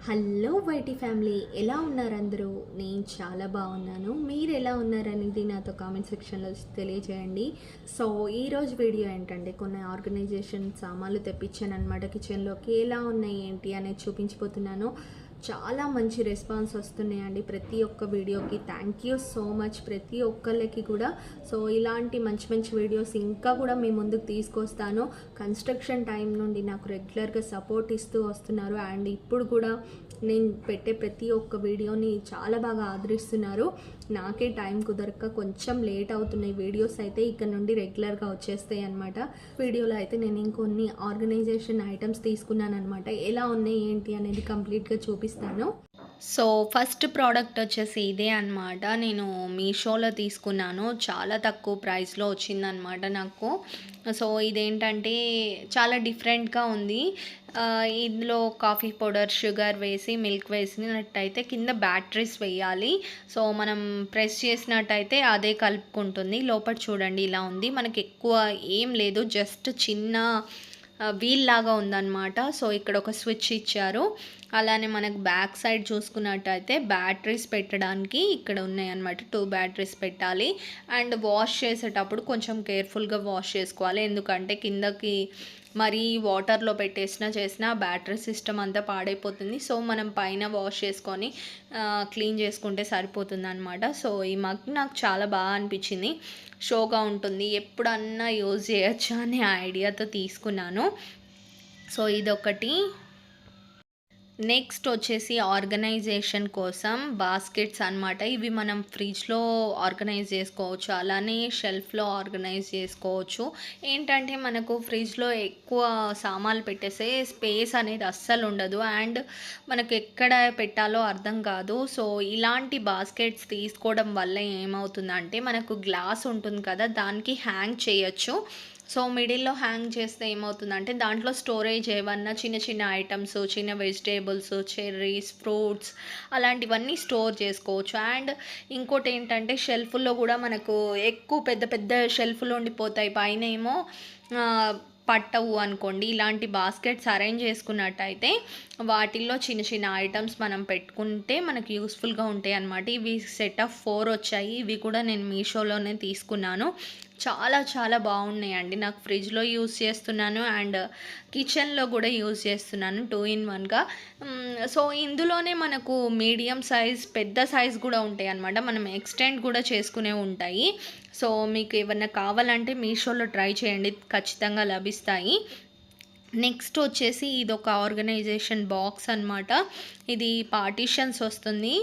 Hello YT family, ఎలా ఉన్నారు అందరూ? నేను చాలా బాగున్నాను. మీరు ఎలా ఉన్నారనేది నాతో కామెంట్ సెక్షన్లో తెలియజేయండి. సో ఈరోజు వీడియో ఏంటంటే కొన్ని ఆర్గనైజేషన్ సామాన్లు తెప్పించాను అనమాట. కిచెన్లోకి ఎలా ఉన్నాయి ఏంటి అనేది చూపించిపోతున్నాను. చాలా మంచి రెస్పాన్స్ వస్తున్నాయండి ప్రతి ఒక్క వీడియోకి. థ్యాంక్ యూ సో మచ్ ప్రతి ఒక్కళ్ళకి కూడా. సో ఇలాంటి మంచి మంచి వీడియోస్ ఇంకా కూడా మీ ముందుకు తీసుకొస్తాను. కన్స్ట్రక్షన్ టైం నుండి నాకు రెగ్యులర్గా సపోర్ట్ ఇస్తూ వస్తున్నారు అండ్ ఇప్పుడు కూడా నేను పెట్టే ప్రతి ఒక్క వీడియోని చాలా బాగా ఆదరిస్తున్నారు. నాకే టైం కుదరక కొంచెం లేట్ అవుతున్నాయి. వీడియోస్ అయితే ఇక్కడ నుండి రెగ్యులర్గా వచ్చేస్తాయి అనమాట. వీడియోలో అయితే నేను ఇంకొన్ని ఆర్గనైజేషన్ ఐటమ్స్ తీసుకున్నాను అనమాట. ఎలా ఉన్నాయి ఏంటి అనేది కంప్లీట్గా చూపిస్తాను. సో ఫస్ట్ ప్రోడక్ట్ వచ్చేసి ఇదే అనమాట. నేను మీషోలో తీసుకున్నాను. చాలా తక్కువ ప్రైస్లో వచ్చిందనమాట నాకు. సో ఇదేంటంటే చాలా డిఫరెంట్గా ఉంది. ఇందులో కాఫీ పౌడర్, షుగర్ వేసి మిల్క్ వేసినట్టయితే కింద బ్యాటరీస్ వేయాలి. సో మనం ప్రెస్ చేసినట్టయితే అదే కలుపుకుంటుంది. లోపల చూడండి ఇలా ఉంది. మనకి ఎక్కువ ఏం లేదు, జస్ట్ చిన్న వీల్ లాగా ఉందన్నమాట. సో ఇక్కడ ఒక స్విచ్ ఇచ్చారు. అలానే మనకు బ్యాక్ సైడ్ చూసుకున్నట్టయితే బ్యాటరీస్ పెట్టడానికి ఇక్కడ ఉన్నాయన్నమాట. 2 బ్యాటరీస్ పెట్టాలి. అండ్ వాష్ చేసేటప్పుడు కొంచెం కేర్ఫుల్గా వాష్ చేసుకోవాలి, ఎందుకంటే కిందకి మరీ వాటర్లో పెట్టేసినా చేసినా బ్యాటరీ సిస్టమ్ అంతా పాడైపోతుంది. సో మనం పైన వాష్ చేసుకొని క్లీన్ చేసుకుంటే సరిపోతుంది అనమాట. సో ఈ మగ్ నాకు చాలా బాగా అనిపించింది. షోగా ఉంటుంది, ఎప్పుడన్నా యూజ్ చేయొచ్చు అనే ఐడియాతో తీసుకున్నాను. సో ఇదొకటి. నెక్స్ట్ వచ్చేసి ఆర్గనైజేషన్ కోసం బాస్కెట్స్ అనమాట. ఇవి మనం ఫ్రిడ్జ్లో ఆర్గనైజ్ చేసుకోవచ్చు, అలానే షెల్ఫ్లో ఆర్గనైజ్ చేసుకోవచ్చు. ఏంటంటే మనకు ఫ్రిడ్జ్లో ఎక్కువ సామాన్లు పెట్టేస్తే స్పేస్ అనేది అస్సలు ఉండదు అండ్ మనకు ఎక్కడ పెట్టాలో అర్థం కాదు. సో ఇలాంటి బాస్కెట్స్ తీసుకోవడం వల్ల ఏమవుతుందంటే మనకు గ్లాస్ ఉంటుంది కదా, దానికి హ్యాంగ్ చేయొచ్చు. సో మిడిల్లో హ్యాంగ్ చేస్తే ఏమవుతుందంటే దాంట్లో స్టోరేజ్ ఏమన్నా చిన్న చిన్న ఐటమ్స్, చిన్న వెజిటేబుల్స్, చెర్రీస్, ఫ్రూట్స్ అలాంటివన్నీ స్టోర్ చేసుకోవచ్చు. అండ్ ఇంకోటి ఏంటంటే షెల్ఫ్లో కూడా మనకు ఎక్కువ పెద్ద పెద్ద షెల్ఫ్లు ఉండిపోతాయి, పైన ఏమో పట్టవు అనుకోండి. ఇలాంటి బాస్కెట్స్ అరేంజ్ చేసుకున్నట్టయితే వాటిల్లో చిన్న చిన్న ఐటమ్స్ మనం పెట్టుకుంటే మనకు యూస్ఫుల్గా ఉంటాయి అన్నమాట. ఇవి సెట్ ఆఫ్ 4 వచ్చాయి. ఇవి కూడా నేను మీషోలోనే తీసుకున్నాను. చాలా చాలా బాగున్నాయండి. నాకు ఫ్రిడ్జ్లో యూస్ చేస్తున్నాను అండ్ కిచెన్లో కూడా యూస్ చేస్తున్నాను 2 in 1గా. సో ఇందులోనే మనకు మీడియం సైజ్, పెద్ద సైజ్ కూడా ఉంటాయి అన్నమాట. మనం ఎక్స్టెండ్ కూడా చేసుకునే ఉంటాయి. సో మీకు ఏమన్నా కావాలంటే మీషోలో ట్రై చేయండి, ఖచ్చితంగా లభిస్తాయి. నెక్స్ట్ వచ్చేసి ఇదొక ఆర్గనైజేషన్ బాక్స్ అనమాట. ఇది పార్టీషన్స్ వస్తుంది.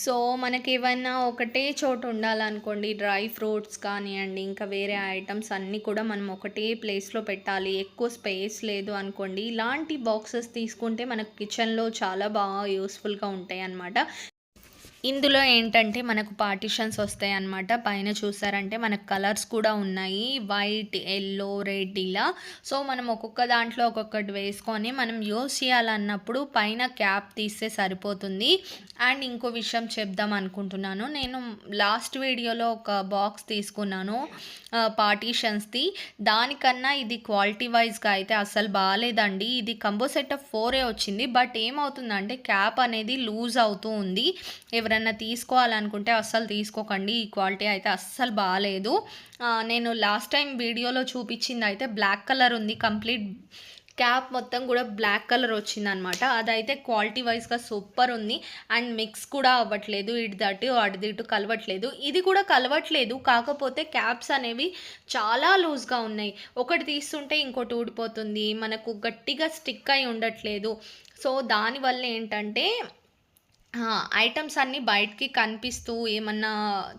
సో మనకి ఏమైనా ఒకటే చోటు ఉండాలనుకోండి, డ్రై ఫ్రూట్స్ కానివ్వండి, ఇంకా వేరే ఐటమ్స్ అన్నీ కూడా మనం ఒకటే ప్లేస్లో పెట్టాలి, ఎక్కువ స్పేస్ లేదు అనుకోండి, ఇలాంటి బాక్సెస్ తీసుకుంటే మనకు కిచెన్లో చాలా బాగా యూస్ఫుల్గా ఉంటాయి అన్నమాట. ఇందులో ఏంటంటే మనకు పార్టిషన్స్ వస్తాయి అన్నమాట. పైన చూసారంటే మనకు కలర్స్ కూడా ఉన్నాయి, వైట్, ఎల్లో, రెడ్ ఇలా. సో మనం ఒక్కొక్క దాంట్లో ఒక్కొక్కటి వేసుకొని మనం యూస్ చేయాలన్నప్పుడు పైన క్యాప్ తీస్తే సరిపోతుంది. అండ్ ఇంకో విషయం చెప్దాం అనుకుంటున్నాను. నేను లాస్ట్ వీడియోలో ఒక బాక్స్ తీసుకున్నాను పార్టీషన్స్ది. దానికన్నా ఇది క్వాలిటీ వైజ్గా అయితే అస్సలు బాగాలేదండి. ఇది కంబో సెట్ ఆఫ్ 4 వచ్చింది. బట్ ఏమవుతుందంటే క్యాప్ అనేది లూజ్ అవుతూ ఉంది. ఎవరైనా తీసుకోవాలనుకుంటే అస్సలు తీసుకోకండి, ఈ క్వాలిటీ అయితే అస్సలు బాగాలేదు. నేను లాస్ట్ టైం వీడియోలో చూపించింది అయితే బ్లాక్ కలర్ ఉంది, కంప్లీట్ క్యాప్ మొత్తం కూడా బ్లాక్ కలర్ వచ్చిందనమాట. అదైతే క్వాలిటీ వైజ్గా సూపర్ ఉంది అండ్ మిక్స్ కూడా అవ్వట్లేదు, ఇటు అటు ఇటు కలవట్లేదు. ఇది కూడా కలవట్లేదు, కాకపోతే క్యాప్స్ అనేవి చాలా లూజ్గా ఉన్నాయి. ఒకటి తీస్తుంటే ఇంకోటి ఊడిపోతుంది, మనకు గట్టిగా స్టిక్ అయి ఉండట్లేదు. సో దానివల్ల ఏంటంటే ఐటమ్స్ అన్నీ బయటికి కనిపిస్తూ ఏమన్నా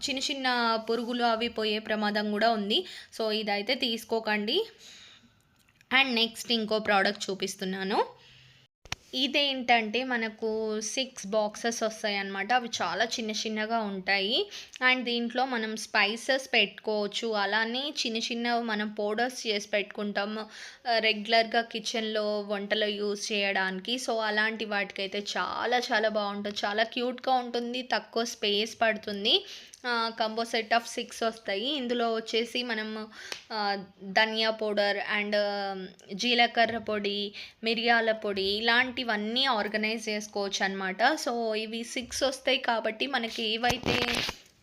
చిన్న చిన్న పురుగులు అవి పోయే ప్రమాదం కూడా ఉంది. సో ఇదైతే తీసుకోకండి. అండ్ నెక్స్ట్ ఇంకో ప్రోడక్ట్ చూపిస్తున్నాను. ఇదేంటంటే మనకు 6 బాక్సెస్ వస్తాయి అన్నమాట. అవి చాలా చిన్న చిన్నగా ఉంటాయి అండ్ దీంట్లో మనం స్పైసెస్ పెట్టుకోవచ్చు, అలానే చిన్న చిన్న మనం పౌడర్స్ చేసి పెట్టుకుంటాము రెగ్యులర్గా కిచెన్లో వంటలో యూజ్ చేయడానికి. సో అలాంటి వాటికైతే చాలా చాలా బాగుంటుంది, చాలా క్యూట్గా ఉంటుంది, తక్కువ స్పేస్ పడుతుంది. కంబో సెట్ ఆఫ్ 6 వస్తాయి. ఇందులో వచ్చేసి మనం ధనియా పౌడర్ అండ్ జీలకర్ర పొడి, మిరియాల పొడి ఇలాంటివన్నీ ఆర్గనైజ్ చేసుకోవచ్చు అనమాట. సో ఇవి 6 వస్తాయి కాబట్టి మనకి ఏవైతే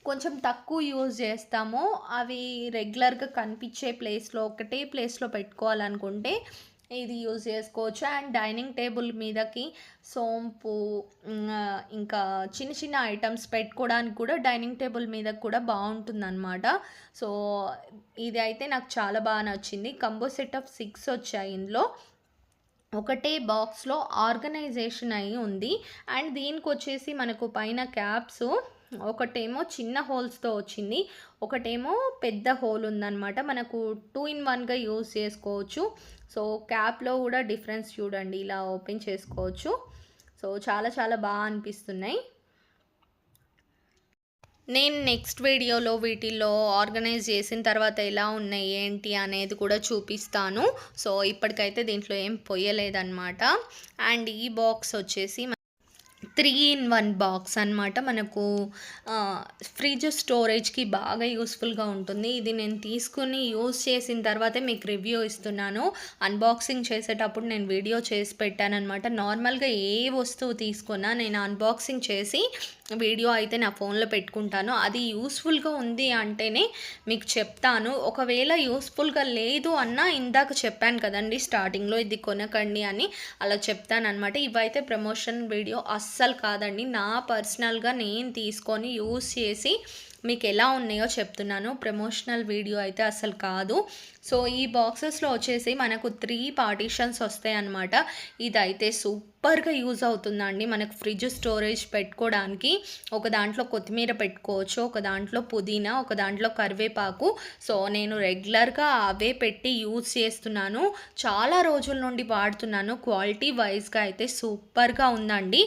కొంచెం తక్కువ యూజ్ చేస్తామో అవి రెగ్యులర్గా కనిపించే ప్లేస్లో ఒకటే ప్లేస్లో పెట్టుకోవాలనుకుంటే ఇది యూజ్ చేసుకోవచ్చు. అండ్ డైనింగ్ టేబుల్ మీదకి సోంపు ఇంకా చిన్న చిన్న ఐటమ్స్ పెట్టుకోవడానికి కూడా డైనింగ్ టేబుల్ మీద కూడా బాగుంటుందన్నమాట. సో ఇది అయితే నాకు చాలా బాగా నచ్చింది. కంబో సెట్ ఆఫ్ 6 వచ్చాయి ఇందులో. ఒకటే బాక్స్లో ఆర్గనైజేషన్ అయి ఉంది. అండ్ దీనికి వచ్చేసి మనకు పైన క్యాప్స్ ఒకటేమో చిన్న హోల్స్తో వచ్చింది, ఒకటేమో పెద్ద హోల్ ఉందన్నమాట. మనకు 2 in 1గా యూజ్ చేసుకోవచ్చు. సో క్యాప్లో కూడా డిఫరెన్స్ చూడండి, ఇలా ఓపెన్ చేసుకోవచ్చు. సో చాలా చాలా బాగా అనిపిస్తున్నాయి. నేను నెక్స్ట్ వీడియోలో వీటిల్లో ఆర్గనైజ్ చేసిన తర్వాత ఎలా ఉన్నాయి ఏంటి అనేది కూడా చూపిస్తాను. సో ఇప్పటికైతే దీంట్లో ఏం పొయ్యలేదన్నమాట. అండ్ ఈ బాక్స్ వచ్చేసి 3 in 1 బాక్స్ అనమాట. మనకు ఫ్రిడ్జ్ స్టోరేజ్కి బాగా యూస్ఫుల్గా ఉంటుంది. ఇది నేను తీసుకుని యూస్ చేసిన తర్వాతే మీకు రివ్యూ ఇస్తున్నాను. అన్బాక్సింగ్ చేసేటప్పుడు నేను వీడియో చేసి పెట్టాను అనమాట. నార్మల్గా ఏ వస్తువు తీసుకున్నా నేను అన్బాక్సింగ్ చేసి వీడియో అయితే నా ఫోన్లో పెట్టుకుంటాను. అది యూస్ఫుల్గా ఉంది అంటేనే మీకు చెప్తాను. ఒకవేళ యూస్ఫుల్గా లేదు అన్నా ఇందాక చెప్పాను కదండి స్టార్టింగ్లో ఇది కొనకండి అని, అలా చెప్తాను అనమాట. ఇవైతే ప్రమోషన్ వీడియో అస్సలు కాదండి. నా పర్సనల్గా నేను తీసుకొని యూస్ చేసి మీకు ఎలా ఉన్నాయో చెప్తున్నాను. ప్రమోషనల్ వీడియో అయితే అసలు కాదు. సో ఈ బాక్సెస్లో వచ్చేసి మనకు 3 పార్టీషన్స్ వస్తాయి అన్నమాట. ఇదైతే సూపర్గా యూజ్ అవుతుందండి మనకు ఫ్రిడ్జ్ స్టోరేజ్ పెట్టుకోవడానికి. ఒక దాంట్లో కొత్తిమీర పెట్టుకోవచ్చు, ఒక దాంట్లో పుదీనా, ఒక దాంట్లో కరివేపాకు. సో నేను రెగ్యులర్గా అవే పెట్టి యూజ్ చేస్తున్నాను. చాలా రోజుల నుండి వాడుతున్నాను. క్వాలిటీ వైజ్గా అయితే సూపర్గా ఉందండి.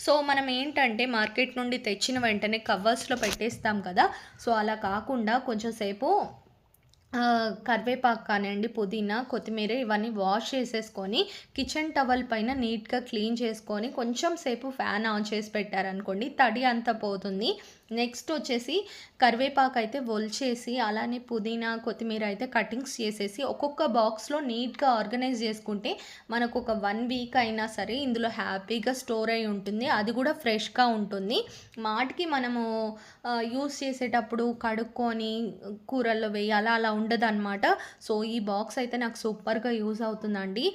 సో మనం ఏంటంటే మార్కెట్ నుండి తెచ్చిన వెంటనే కవర్స్లో పెట్టేస్తాం కదా. సో అలా కాకుండా కొంచెం సేపు కరివేపాకు కానివ్వండి, పుదీనా, కొత్తిమీర ఇవన్నీ వాష్ చేసేసుకొని కిచెన్ టవల్ పైన నీట్గా క్లీన్ చేసుకొని కొంచెం సేపు ఫ్యాన్ ఆన్ చేసి పెట్టారనుకోండి తడి అంతా పోతుంది. నెక్స్ట్ వచ్చేసి కరివేపాకు అయితే ఒలిచేసి అలానే పుదీనా, కొత్తిమీర అయితే కటింగ్స్ చేసేసి ఒక్కొక్క బాక్స్లో నీట్గా ఆర్గనైజ్ చేసుకుంటే మనకు ఒక 1 వీక్ అయినా సరే ఇందులో హ్యాపీగా స్టోర్ అయి ఉంటుంది. అది కూడా ఫ్రెష్గా ఉంటుంది. మాటికి మనము యూస్ చేసేటప్పుడు కడుక్కొని కూరల్లో వేయాలి అలా ఉండదన్నమాట. సో ఈ బాక్స్ అయితే నాకు సూపర్గా యూజ్ అవుతుందండి.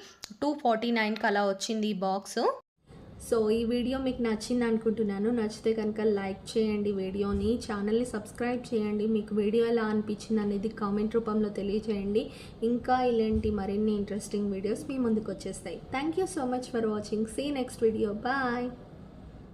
249కి అలా వచ్చింది ఈ బాక్స్. సో ఈ వీడియో మీకు నచ్చింది అనుకుంటున్నాను. నచ్చితే కనుక లైక్ చేయండి, వీడియోని ఛానల్ని సబ్స్క్రైబ్ చేయండి. మీకు వీడియో ఎలా అనిపించింది అనేది కామెంట్ రూపంలో తెలియజేయండి. ఇంకా ఇలాంటి మరిన్ని ఇంట్రెస్టింగ్ వీడియోస్ మీ ముందుకు వచ్చేస్తాయి. Thank you so much for watching. See next video. Bye.